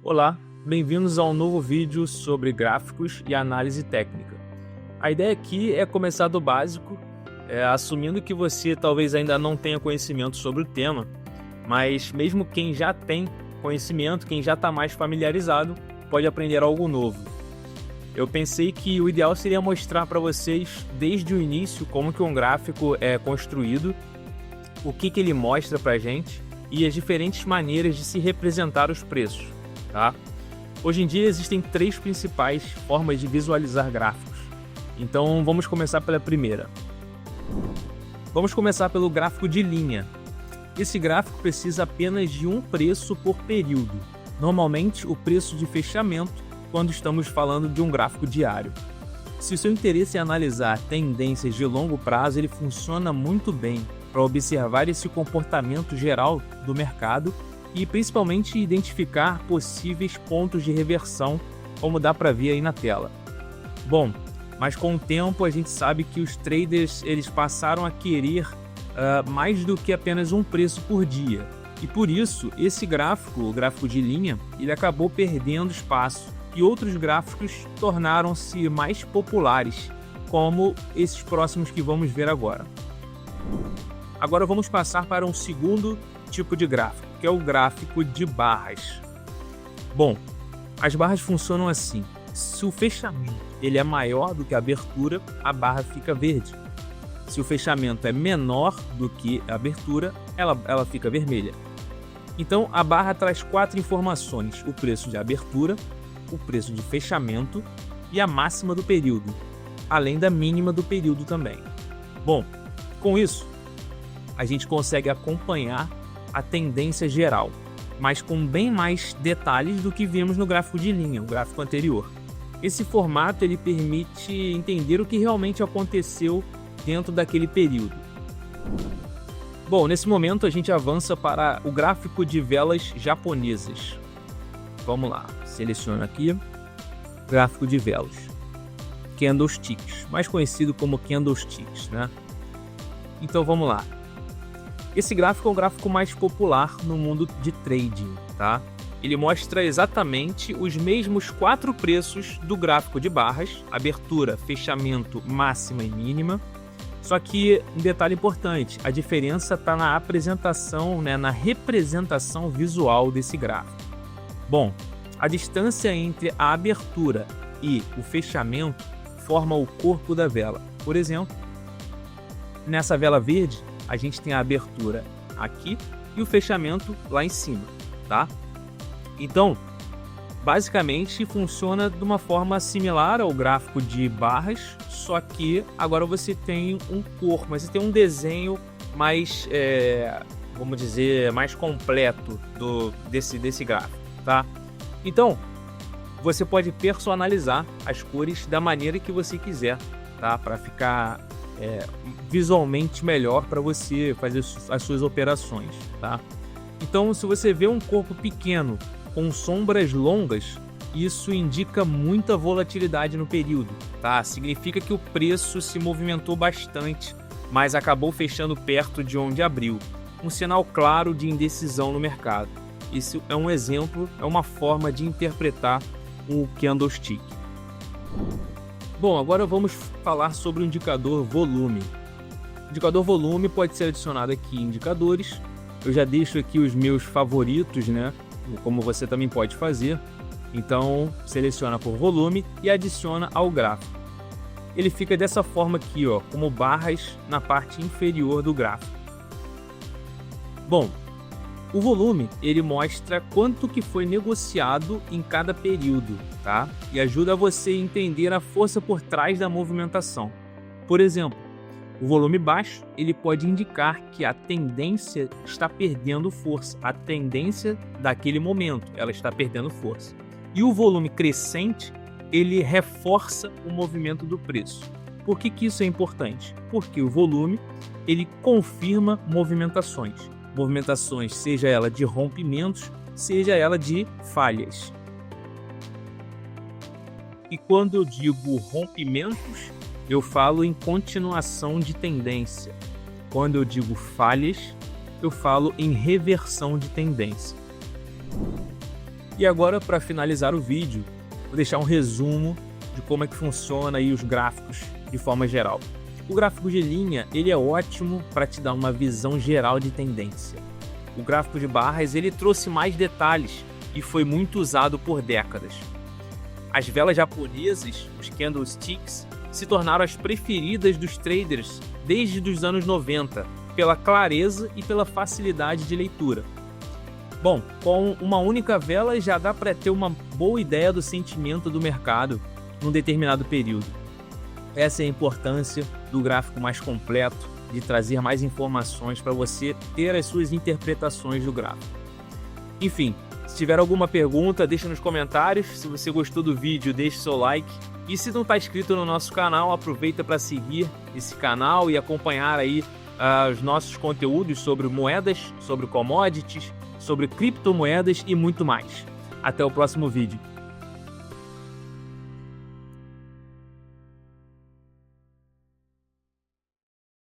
Olá, bem-vindos a um novo vídeo sobre gráficos e análise técnica. A ideia aqui é começar do básico, assumindo que você talvez ainda não tenha conhecimento sobre o tema, mas mesmo quem já tem conhecimento, quem já está mais familiarizado, pode aprender algo novo. Eu pensei que o ideal seria mostrar para vocês desde o início como que um gráfico é construído, o que ele mostra para a gente e as diferentes maneiras de se representar os preços. Tá? Hoje em dia existem três principais formas de visualizar gráficos. Então vamos começar pela primeira. Vamos começar pelo gráfico de linha. Esse gráfico precisa apenas de um preço por período. Normalmente o preço de fechamento quando estamos falando de um gráfico diário. Se o seu interesse é analisar tendências de longo prazo, ele funciona muito bem para observar esse comportamento geral do mercado e principalmente identificar possíveis pontos de reversão, como dá para ver aí na tela. Bom, mas com o tempo a gente sabe que os traders eles passaram a querer mais do que apenas um preço por dia. E por isso, esse gráfico, o gráfico de linha, ele acabou perdendo espaço e outros gráficos tornaram-se mais populares, como esses próximos que vamos ver agora. Agora vamos passar para um segundo tipo de gráfico, que é o gráfico de barras. Bom, as barras funcionam assim. Se o fechamento ele é maior do que a abertura, a barra fica verde. Se o fechamento é menor do que a abertura, ela fica vermelha. Então a barra traz quatro informações: o preço de abertura, o preço de fechamento e a máxima do período, além da mínima do período também. Bom, com isso, a gente consegue acompanhar a tendência geral, mas com bem mais detalhes do que vimos no gráfico de linha, o gráfico anterior. Esse formato ele permite entender o que realmente aconteceu dentro daquele período. Bom, nesse momento a gente avança para o gráfico de velas japonesas. Vamos lá, seleciono aqui, gráfico de velas, candlesticks, mais conhecido como candlesticks, né? Então vamos lá. Esse gráfico é um gráfico mais popular no mundo de trading, tá? Ele mostra exatamente os mesmos quatro preços do gráfico de barras: abertura, fechamento, máxima e mínima. Só que um detalhe importante, a diferença está na apresentação, né, na representação visual desse gráfico. Bom, a distância entre a abertura e o fechamento forma o corpo da vela. Por exemplo, nessa vela verde, a gente tem a abertura aqui e o fechamento lá em cima, tá? Então, basicamente funciona de uma forma similar ao gráfico de barras, só que agora você tem um corpo, mas você tem um desenho mais, vamos dizer, mais completo desse gráfico, tá? Então, você pode personalizar as cores da maneira que você quiser, tá? Para ficar visualmente melhor para você fazer as suas operações, tá? Então, se você vê um corpo pequeno com sombras longas, isso indica muita volatilidade no período, tá? Significa que o preço se movimentou bastante, mas acabou fechando perto de onde abriu. Um sinal claro de indecisão no mercado. Isso é um exemplo, é uma forma de interpretar o candlestick. Bom, agora vamos falar sobre o indicador volume. O indicador volume pode ser adicionado aqui em indicadores. Eu já deixo aqui os meus favoritos, né? Como você também pode fazer. Então, seleciona por volume e adiciona ao gráfico. Ele fica dessa forma aqui, ó, como barras na parte inferior do gráfico. Bom, o volume ele mostra quanto que foi negociado em cada período, tá? E ajuda você a entender a força por trás da movimentação. Por exemplo, o volume baixo ele pode indicar que a tendência está perdendo força, a tendência daquele momento ela está perdendo força. E o volume crescente ele reforça o movimento do preço. Por que isso é importante? Porque o volume ele confirma movimentações. Movimentações, seja ela de rompimentos, seja ela de falhas. E quando eu digo rompimentos, eu falo em continuação de tendência. Quando eu digo falhas, eu falo em reversão de tendência. E agora, para finalizar o vídeo, vou deixar um resumo de como é que funciona aí os gráficos de forma geral. O gráfico de linha, ele é ótimo para te dar uma visão geral de tendência. O gráfico de barras, ele trouxe mais detalhes e foi muito usado por décadas. As velas japonesas, os candlesticks, se tornaram as preferidas dos traders desde os anos 90, pela clareza e pela facilidade de leitura. Bom, com uma única vela já dá para ter uma boa ideia do sentimento do mercado num determinado período. Essa é a importância do gráfico mais completo, de trazer mais informações para você ter as suas interpretações do gráfico. Enfim, se tiver alguma pergunta, deixa nos comentários. Se você gostou do vídeo, deixe seu like. E se não está inscrito no nosso canal, aproveita para seguir esse canal e acompanhar aí os nossos conteúdos sobre moedas, sobre commodities, sobre criptomoedas e muito mais. Até o próximo vídeo.